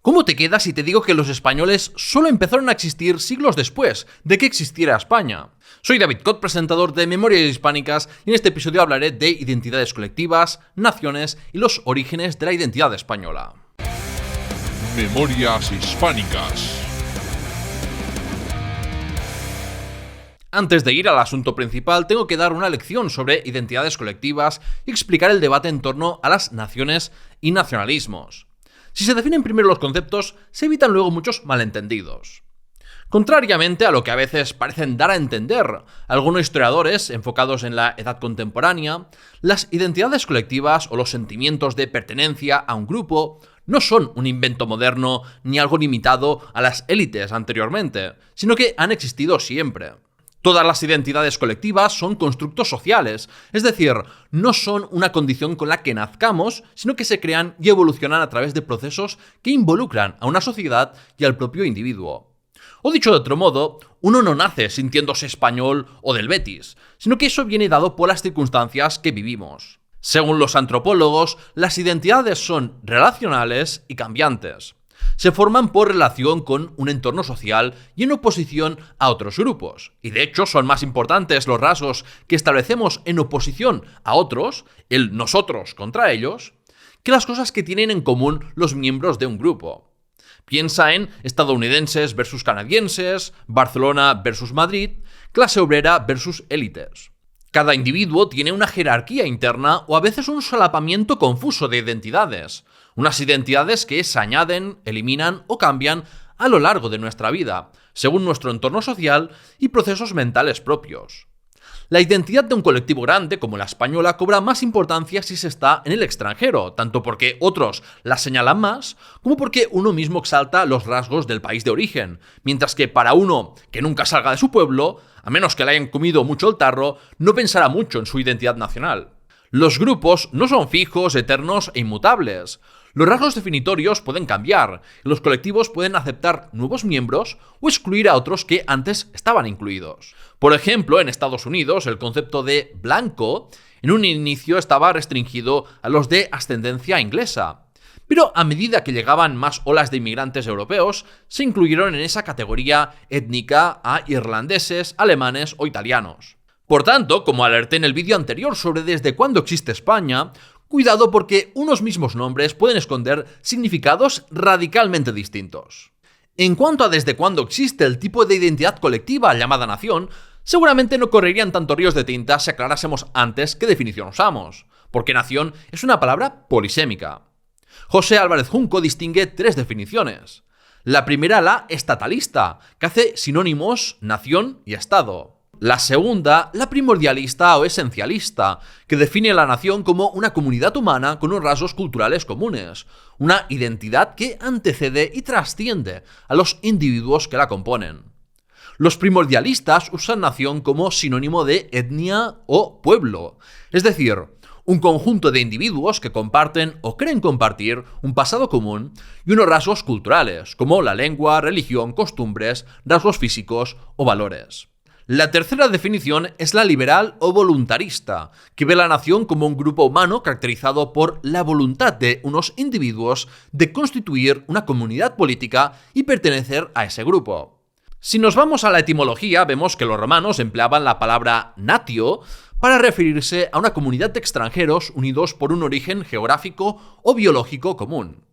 ¿Cómo te quedas si te digo que los españoles solo empezaron a existir siglos después de que existiera España? Soy David Cot, presentador de Memorias Hispánicas, y en este episodio hablaré de identidades colectivas, naciones y los orígenes de la identidad española. Memorias Hispánicas. Antes de ir al asunto principal, tengo que dar una lección sobre identidades colectivas y explicar el debate en torno a las naciones y nacionalismos. Si se definen primero los conceptos, se evitan luego muchos malentendidos. Contrariamente a lo que a veces parecen dar a entender algunos historiadores enfocados en la edad contemporánea, las identidades colectivas o los sentimientos de pertenencia a un grupo no son un invento moderno ni algo limitado a las élites anteriormente, sino que han existido siempre. Todas las identidades colectivas son constructos sociales, es decir, no son una condición con la que nazcamos, sino que se crean y evolucionan a través de procesos que involucran a una sociedad y al propio individuo. O dicho de otro modo, uno no nace sintiéndose español o del Betis, sino que eso viene dado por las circunstancias que vivimos. Según los antropólogos, las identidades son relacionales y cambiantes. Se forman por relación con un entorno social y en oposición a otros grupos. Y de hecho son más importantes los rasgos que establecemos en oposición a otros, el nosotros contra ellos, que las cosas que tienen en común los miembros de un grupo. Piensa en estadounidenses versus canadienses, Barcelona versus Madrid, clase obrera versus élites. Cada individuo tiene una jerarquía interna o a veces un solapamiento confuso de identidades. Unas identidades que se añaden, eliminan o cambian a lo largo de nuestra vida, según nuestro entorno social y procesos mentales propios. La identidad de un colectivo grande, como la española, cobra más importancia si se está en el extranjero, tanto porque otros la señalan más, como porque uno mismo exalta los rasgos del país de origen, mientras que para uno que nunca salga de su pueblo, a menos que le hayan comido mucho el tarro, no pensará mucho en su identidad nacional. Los grupos no son fijos, eternos e inmutables. Los rasgos definitorios pueden cambiar, y los colectivos pueden aceptar nuevos miembros o excluir a otros que antes estaban incluidos. Por ejemplo, en Estados Unidos, el concepto de blanco en un inicio estaba restringido a los de ascendencia inglesa, pero a medida que llegaban más olas de inmigrantes europeos, se incluyeron en esa categoría étnica a irlandeses, alemanes o italianos. Por tanto, como alerté en el vídeo anterior sobre desde cuándo existe España, cuidado porque unos mismos nombres pueden esconder significados radicalmente distintos. En cuanto a desde cuándo existe el tipo de identidad colectiva llamada nación, seguramente no correrían tantos ríos de tinta si aclarásemos antes qué definición usamos, porque nación es una palabra polisémica. José Álvarez Junco distingue tres definiciones. La primera, la estatalista, que hace sinónimos nación y Estado. La segunda, la primordialista o esencialista, que define la nación como una comunidad humana con unos rasgos culturales comunes, una identidad que antecede y trasciende a los individuos que la componen. Los primordialistas usan nación como sinónimo de etnia o pueblo, es decir, un conjunto de individuos que comparten o creen compartir un pasado común y unos rasgos culturales, como la lengua, religión, costumbres, rasgos físicos o valores. La tercera definición es la liberal o voluntarista, que ve la nación como un grupo humano caracterizado por la voluntad de unos individuos de constituir una comunidad política y pertenecer a ese grupo. Si nos vamos a la etimología, vemos que los romanos empleaban la palabra natio para referirse a una comunidad de extranjeros unidos por un origen geográfico o biológico común.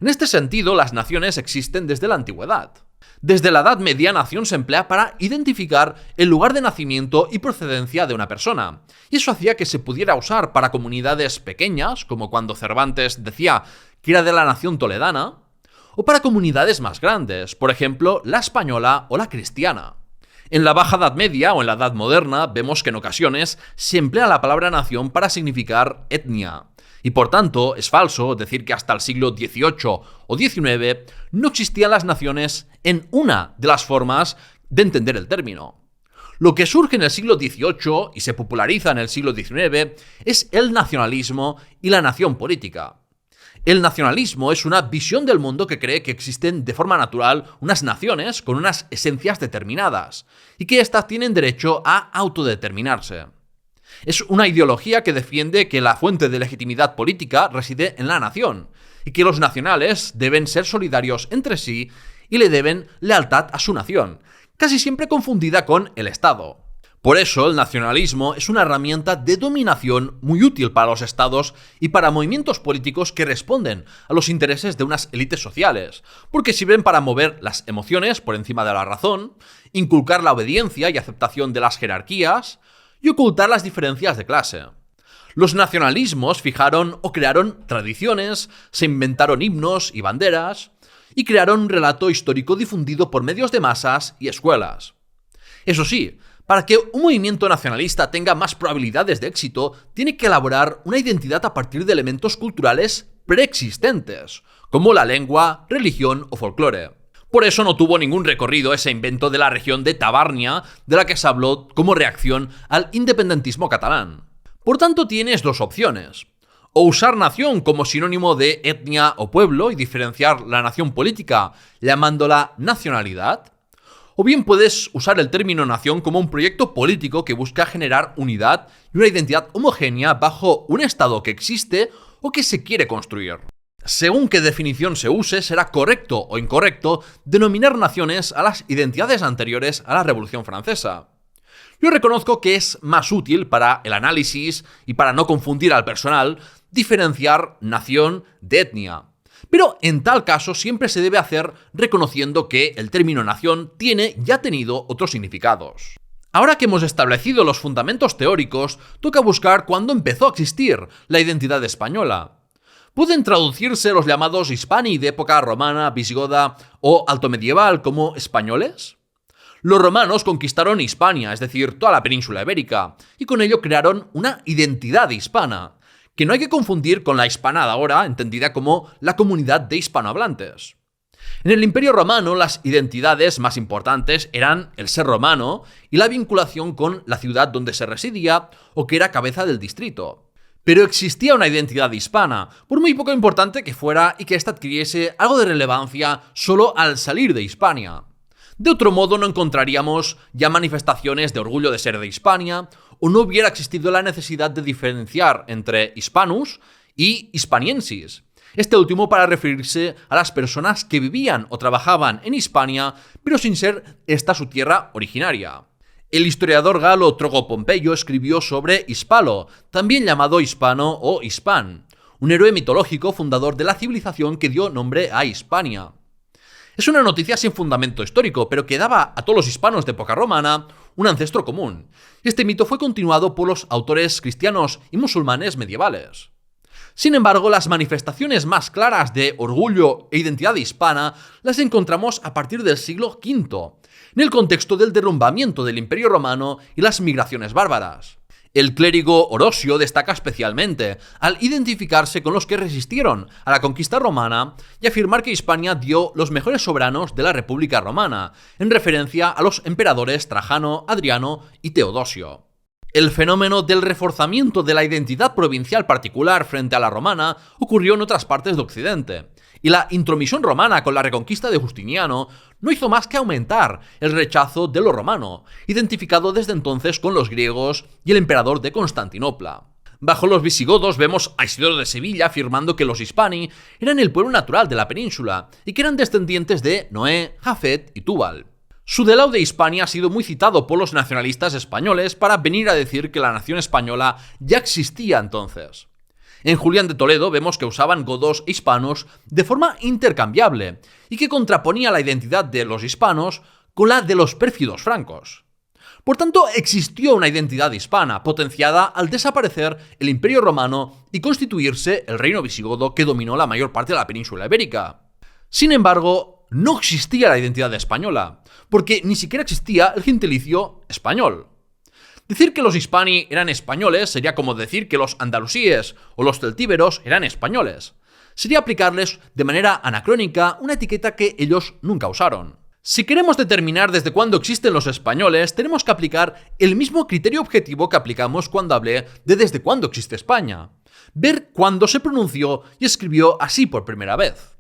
En este sentido, las naciones existen desde la antigüedad. Desde la Edad Media, nación se emplea para identificar el lugar de nacimiento y procedencia de una persona, y eso hacía que se pudiera usar para comunidades pequeñas, como cuando Cervantes decía que era de la nación toledana, o para comunidades más grandes, por ejemplo, la española o la cristiana. En la Baja Edad Media o en la Edad Moderna vemos que en ocasiones se emplea la palabra nación para significar etnia. Y por tanto, es falso decir que hasta el siglo XVIII o XIX no existían las naciones en una de las formas de entender el término. Lo que surge en el siglo XVIII y se populariza en el siglo XIX es el nacionalismo y la nación política. El nacionalismo es una visión del mundo que cree que existen de forma natural unas naciones con unas esencias determinadas y que éstas tienen derecho a autodeterminarse. Es una ideología que defiende que la fuente de legitimidad política reside en la nación y que los nacionales deben ser solidarios entre sí y le deben lealtad a su nación, casi siempre confundida con el Estado. Por eso, el nacionalismo es una herramienta de dominación muy útil para los estados y para movimientos políticos que responden a los intereses de unas élites sociales, porque sirven para mover las emociones por encima de la razón, inculcar la obediencia y aceptación de las jerarquías y ocultar las diferencias de clase. Los nacionalismos fijaron o crearon tradiciones, se inventaron himnos y banderas, y crearon un relato histórico difundido por medios de masas y escuelas. Eso sí, para que un movimiento nacionalista tenga más probabilidades de éxito, tiene que elaborar una identidad a partir de elementos culturales preexistentes, como la lengua, religión o folclore. Por eso no tuvo ningún recorrido ese invento de la región de Tabárnia, de la que se habló como reacción al independentismo catalán. Por tanto, tienes dos opciones: o usar nación como sinónimo de etnia o pueblo y diferenciar la nación política llamándola nacionalidad, o bien puedes usar el término nación como un proyecto político que busca generar unidad y una identidad homogénea bajo un Estado que existe o que se quiere construir. Según qué definición se use, será correcto o incorrecto denominar naciones a las identidades anteriores a la Revolución Francesa. Yo reconozco que es más útil para el análisis y para no confundir al personal diferenciar nación de etnia. Pero en tal caso siempre se debe hacer reconociendo que el término nación tiene y ha tenido otros significados. Ahora que hemos establecido los fundamentos teóricos, toca buscar cuándo empezó a existir la identidad española. ¿Pueden traducirse los llamados hispani de época romana, visigoda o altomedieval como españoles? Los romanos conquistaron Hispania, es decir, toda la península ibérica, y con ello crearon una identidad hispana, que no hay que confundir con la hispana de ahora, entendida como la comunidad de hispanohablantes. En el Imperio Romano, las identidades más importantes eran el ser romano y la vinculación con la ciudad donde se residía o que era cabeza del distrito. Pero existía una identidad hispana, por muy poco importante que fuera y que ésta adquiriese algo de relevancia solo al salir de Hispania. De otro modo no encontraríamos ya manifestaciones de orgullo de ser de Hispania, o no hubiera existido la necesidad de diferenciar entre hispanus y hispaniensis, este último para referirse a las personas que vivían o trabajaban en Hispania, pero sin ser esta su tierra originaria. El historiador galo Trogo Pompeyo escribió sobre Hispalo, también llamado hispano o hispán, un héroe mitológico fundador de la civilización que dio nombre a Hispania. Es una noticia sin fundamento histórico, pero que daba a todos los hispanos de época romana un ancestro común. Este mito fue continuado por los autores cristianos y musulmanes medievales. Sin embargo, las manifestaciones más claras de orgullo e identidad hispana las encontramos a partir del siglo V, en el contexto del derrumbamiento del Imperio Romano y las migraciones bárbaras. El clérigo Orosio destaca especialmente al identificarse con los que resistieron a la conquista romana y afirmar que Hispania dio los mejores soberanos de la República Romana, en referencia a los emperadores Trajano, Adriano y Teodosio. El fenómeno del reforzamiento de la identidad provincial particular frente a la romana ocurrió en otras partes de Occidente, y la intromisión romana con la reconquista de Justiniano no hizo más que aumentar el rechazo de lo romano, identificado desde entonces con los griegos y el emperador de Constantinopla. Bajo los visigodos vemos a Isidoro de Sevilla afirmando que los hispani eran el pueblo natural de la península y que eran descendientes de Noé, Jafet y Túbal. Su de laude Hispania ha sido muy citado por los nacionalistas españoles para venir a decir que la nación española ya existía entonces. En Julián de Toledo vemos que usaban godos e hispanos de forma intercambiable y que contraponía la identidad de los hispanos con la de los pérfidos francos. Por tanto, existió una identidad hispana potenciada al desaparecer el Imperio Romano y constituirse el reino visigodo que dominó la mayor parte de la península ibérica. Sin embargo, no existía la identidad española, porque ni siquiera existía el gentilicio español. Decir que los hispani eran españoles sería como decir que los andalusíes o los celtíberos eran españoles. Sería aplicarles de manera anacrónica una etiqueta que ellos nunca usaron. Si queremos determinar desde cuándo existen los españoles, tenemos que aplicar el mismo criterio objetivo que aplicamos cuando hablé de desde cuándo existe España. Ver cuándo se pronunció y escribió así por primera vez.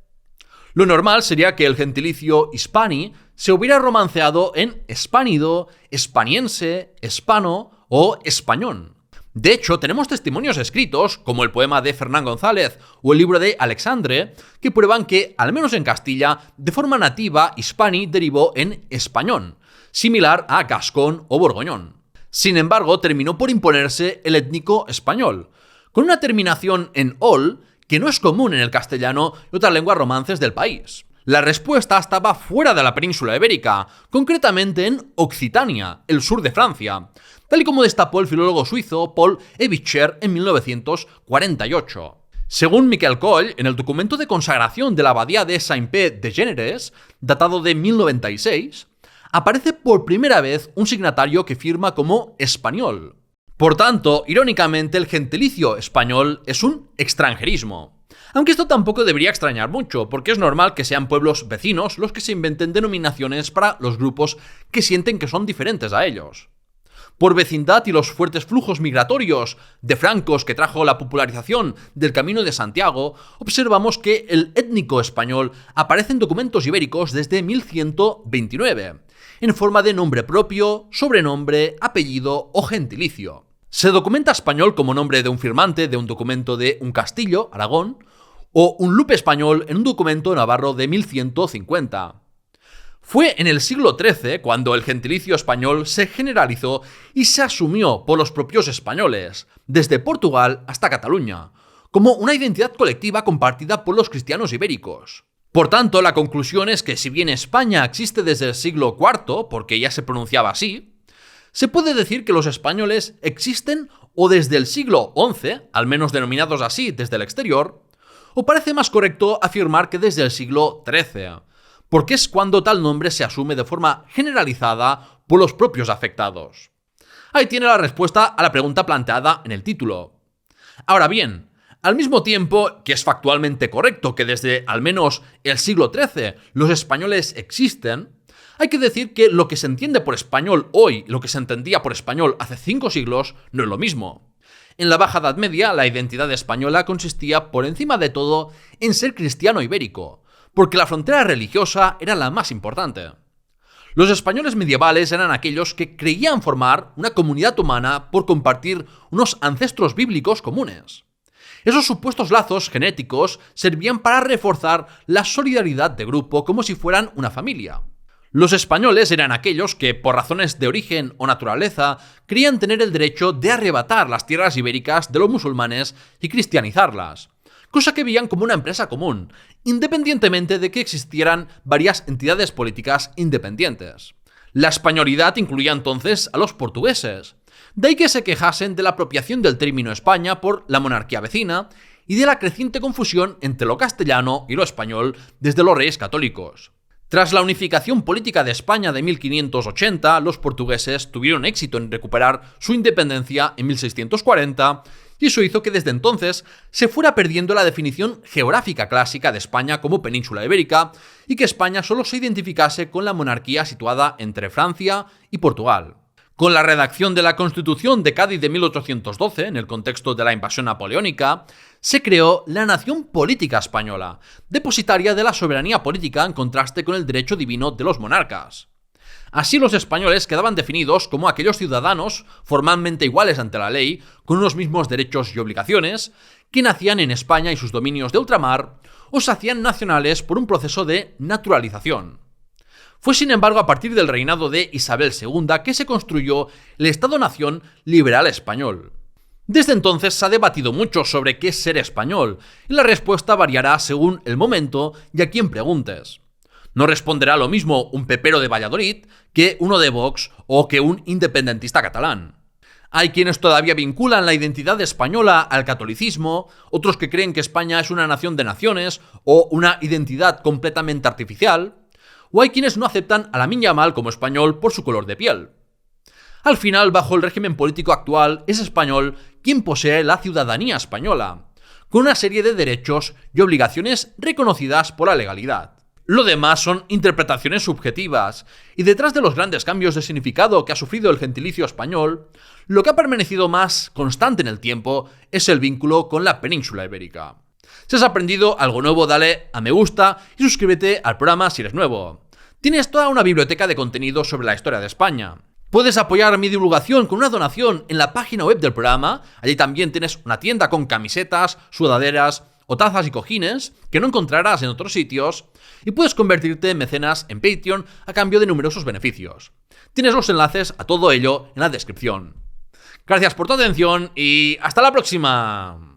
Lo normal sería que el gentilicio hispani se hubiera romanceado en espánido, espaniense, hispano o españón. De hecho, tenemos testimonios escritos, como el poema de Fernán González o el libro de Alexandre, que prueban que, al menos en Castilla, de forma nativa, hispani derivó en español, similar a gascón o borgoñón. Sin embargo, terminó por imponerse el étnico español, con una terminación en ol que no es común en el castellano y otras lenguas romances del país. La respuesta estaba fuera de la península ibérica, concretamente en Occitania, el sur de Francia, tal y como destapó el filólogo suizo Paul Ebicher en 1948. Según Miquel Coll, en el documento de consagración de la abadía de Saint-Pé-de-Géneres, datado de 1096, aparece por primera vez un signatario que firma como español. Por tanto, irónicamente, el gentilicio español es un extranjerismo. Aunque esto tampoco debería extrañar mucho, porque es normal que sean pueblos vecinos los que se inventen denominaciones para los grupos que sienten que son diferentes a ellos. Por vecindad y los fuertes flujos migratorios de francos que trajo la popularización del Camino de Santiago, observamos que el étnico español aparece en documentos ibéricos desde 1129, en forma de nombre propio, sobrenombre, apellido o gentilicio. Se documenta español como nombre de un firmante de un documento de un castillo, Aragón, o un lupe español en un documento navarro de 1150. Fue en el siglo XIII cuando el gentilicio español se generalizó y se asumió por los propios españoles, desde Portugal hasta Cataluña, como una identidad colectiva compartida por los cristianos ibéricos. Por tanto, la conclusión es que si bien España existe desde el siglo IV, porque ya se pronunciaba así, se puede decir que los españoles existen o desde el siglo XI, al menos denominados así desde el exterior, o parece más correcto afirmar que desde el siglo XIII, porque es cuando tal nombre se asume de forma generalizada por los propios afectados. Ahí tiene la respuesta a la pregunta planteada en el título. Ahora bien, al mismo tiempo que es factualmente correcto que desde al menos el siglo XIII los españoles existen, hay que decir que lo que se entiende por español hoy y lo que se entendía por español hace 5 siglos no es lo mismo. En la Baja Edad Media, la identidad española consistía por encima de todo en ser cristiano ibérico, porque la frontera religiosa era la más importante. Los españoles medievales eran aquellos que creían formar una comunidad humana por compartir unos ancestros bíblicos comunes. Esos supuestos lazos genéticos servían para reforzar la solidaridad de grupo como si fueran una familia. Los españoles eran aquellos que, por razones de origen o naturaleza, creían tener el derecho de arrebatar las tierras ibéricas de los musulmanes y cristianizarlas, cosa que veían como una empresa común, independientemente de que existieran varias entidades políticas independientes. La españolidad incluía entonces a los portugueses, de ahí que se quejasen de la apropiación del término España por la monarquía vecina y de la creciente confusión entre lo castellano y lo español desde los reyes católicos. Tras la unificación política de España de 1580, los portugueses tuvieron éxito en recuperar su independencia en 1640, y eso hizo que desde entonces se fuera perdiendo la definición geográfica clásica de España como península ibérica, y que España solo se identificase con la monarquía situada entre Francia y Portugal. Con la redacción de la Constitución de Cádiz de 1812, en el contexto de la invasión napoleónica, se creó la nación política española, depositaria de la soberanía política en contraste con el derecho divino de los monarcas. Así los españoles quedaban definidos como aquellos ciudadanos formalmente iguales ante la ley, con unos mismos derechos y obligaciones, que nacían en España y sus dominios de ultramar, o se hacían nacionales por un proceso de naturalización. Fue sin embargo a partir del reinado de Isabel II que se construyó el Estado-Nación liberal español. Desde entonces se ha debatido mucho sobre qué es ser español, y la respuesta variará según el momento y a quien preguntes. No responderá lo mismo un pepero de Valladolid que uno de Vox o que un independentista catalán. Hay quienes todavía vinculan la identidad española al catolicismo, otros que creen que España es una nación de naciones o una identidad completamente artificial, o hay quienes no aceptan a Lamine Yamal como español por su color de piel. Al final, bajo el régimen político actual, es español quien posee la ciudadanía española, con una serie de derechos y obligaciones reconocidas por la legalidad. Lo demás son interpretaciones subjetivas, y detrás de los grandes cambios de significado que ha sufrido el gentilicio español, lo que ha permanecido más constante en el tiempo es el vínculo con la península ibérica. Si has aprendido algo nuevo, dale a me gusta y suscríbete al programa si eres nuevo. Tienes toda una biblioteca de contenido sobre la historia de España. Puedes apoyar mi divulgación con una donación en la página web del programa. Allí también tienes una tienda con camisetas, sudaderas o tazas y cojines que no encontrarás en otros sitios. Y puedes convertirte en mecenas en Patreon a cambio de numerosos beneficios. Tienes los enlaces a todo ello en la descripción. Gracias por tu atención y hasta la próxima.